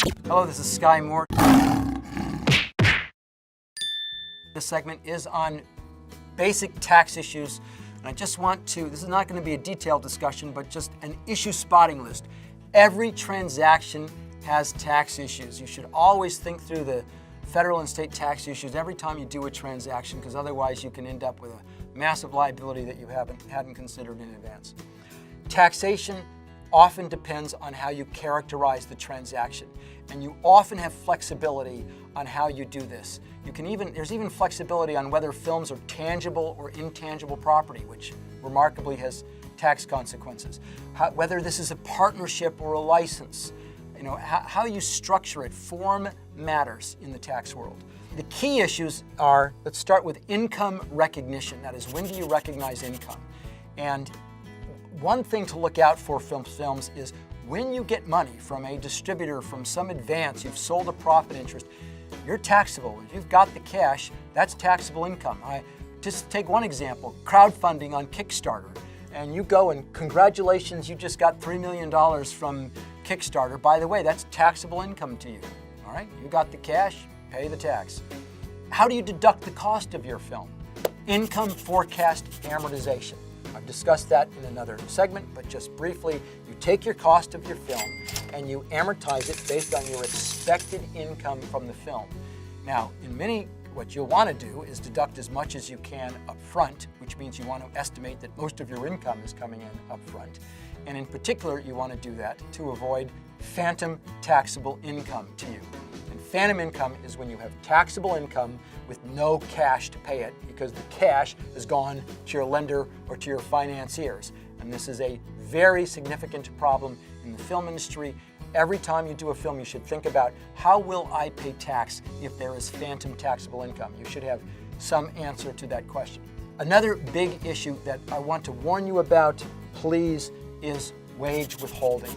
Hello, this is Sky Moore. This segment is on basic tax issues. And I just want to, this is not going to be a detailed discussion, but just an issue spotting list. Every transaction has tax issues. You should always think through the federal and state tax issues every time you do a transaction, because otherwise you can end up with a massive liability that you hadn't considered in advance. Taxation often depends on how you characterize the transaction, and you often have flexibility on how you do this. There's even flexibility on whether films are tangible or intangible property, which remarkably has tax consequences. Whether this is a partnership or a license, how you structure it. Form matters in the tax world. The key issues are, let's start with income recognition. That is, when do you recognize income? And one thing to look out for films is when you get money from a distributor, from some advance, you've sold a profit interest, you're taxable. If you've got the cash, that's taxable income. Just take one example, crowdfunding on Kickstarter. And you go and congratulations, you just got $3 million from Kickstarter. By the way, that's taxable income to you. All right, you got the cash, pay the tax. How do you deduct the cost of your film? Income forecast amortization. I've discussed that in another segment, but just briefly, you take your cost of your film and you amortize it based on your expected income from the film. Now, what you'll want to do is deduct as much as you can up front, which means you want to estimate that most of your income is coming in up front. And in particular, you want to do that to avoid phantom taxable income to you. And phantom income is when you have taxable income with no cash to pay it because the cash has gone to your lender or to your financiers. And this is a very significant problem in the film industry. Every time you do a film, you should think about, how will I pay tax if there is phantom taxable income? You should have some answer to that question. Another big issue that I want to warn you about, please, is wage withholding.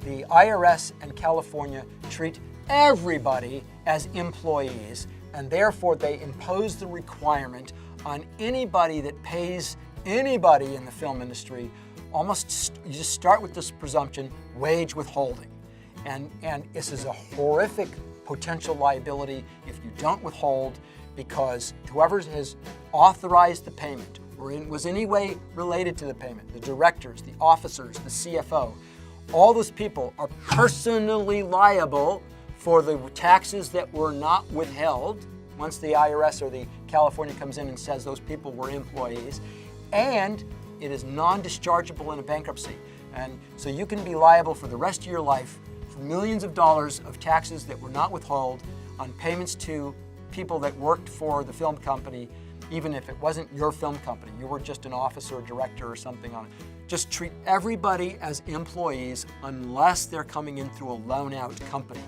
The IRS and California treat everybody as employees, and therefore they impose the requirement on anybody that pays anybody in the film industry. You just start with this presumption, wage withholding. And this is a horrific potential liability if you don't withhold, because whoever has authorized the payment or was in any way related to the payment, the directors, the officers, the CFO, all those people are personally liable for the taxes that were not withheld once the IRS or the California comes in and says those people were employees, and it is non-dischargeable in a bankruptcy. And so you can be liable for the rest of your life for millions of dollars of taxes that were not withheld on payments to people that worked for the film company, even if it wasn't your film company. You were just an officer or director or something on it. Just treat everybody as employees unless they're coming in through a loan-out company.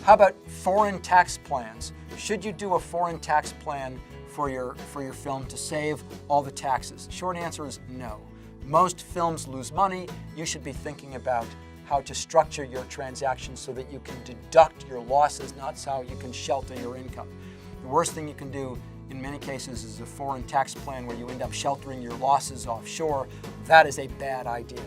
How about foreign tax plans? Should you do a foreign tax plan for your film to save all the taxes? Short answer is no. Most films lose money. You should be thinking about how to structure your transactions so that you can deduct your losses, not so you can shelter your income. The worst thing you can do in many cases is a foreign tax plan where you end up sheltering your losses offshore. That is a bad idea.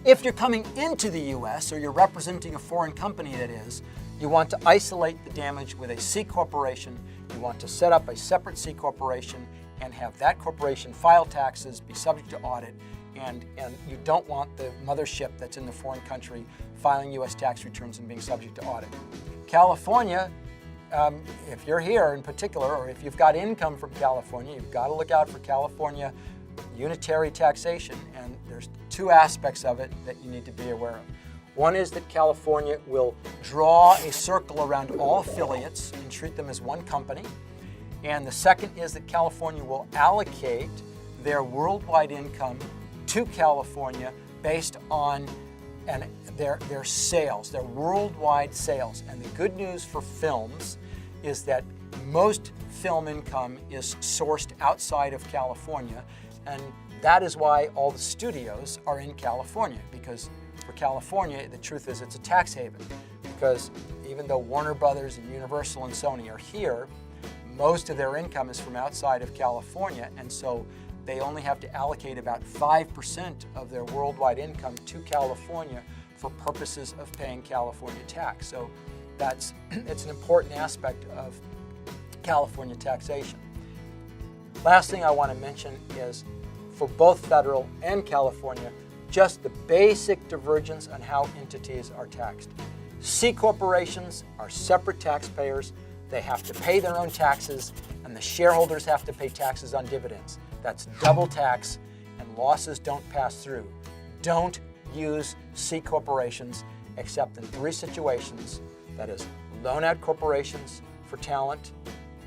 If you're coming into the US, or you're representing a foreign company that is, you want to isolate the damage with a C corporation. You want to set up a separate C corporation and have that corporation file taxes, be subject to audit, and you don't want the mothership that's in the foreign country filing US tax returns and being subject to audit. California, if you're here in particular, or if you've got income from California, you've got to look out for California unitary taxation, and there's two aspects of it that you need to be aware of. One is that California will draw a circle around all affiliates and treat them as one company. And the second is that California will allocate their worldwide income to California based on their sales, their worldwide sales. And the good news for films is that most film income is sourced outside of California, and that is why all the studios are in California, because for California, the truth is it's a tax haven, because even though Warner Brothers and Universal and Sony are here, most of their income is from outside of California, and so they only have to allocate about 5% of their worldwide income to California for purposes of paying California tax. So it's an important aspect of California taxation. Last thing I want to mention is for both federal and California, just the basic divergence on how entities are taxed. C corporations are separate taxpayers. They have to pay their own taxes, and the shareholders have to pay taxes on dividends. That's double tax, and losses don't pass through. Don't use C corporations except in 3 situations. That is, loan out corporations for talent.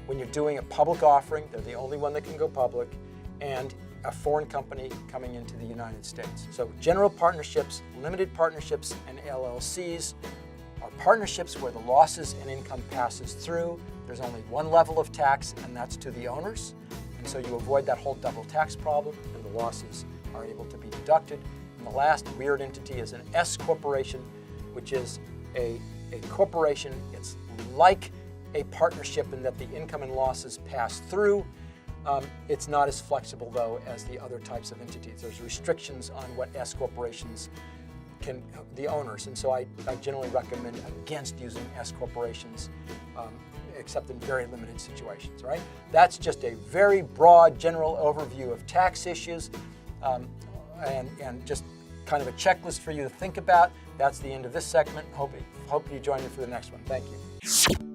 When you're doing a public offering, they're the only one that can go public, and a foreign company coming into the United States. So general partnerships, limited partnerships, and LLCs are partnerships where the losses and income passes through. There's only one level of tax, and that's to the owners. And so you avoid that whole double tax problem, and the losses are able to be deducted. And the last weird entity is an S corporation, which is a corporation. It's like a partnership in that the income and losses pass through. It's not as flexible, though, as the other types of entities. There's restrictions on what S corporations can, the owners, and so I generally recommend against using S corporations, except in very limited situations, right? That's just a very broad general overview of tax issues, and just kind of a checklist for you to think about. That's the end of this segment. Hope you join me for the next one. Thank you.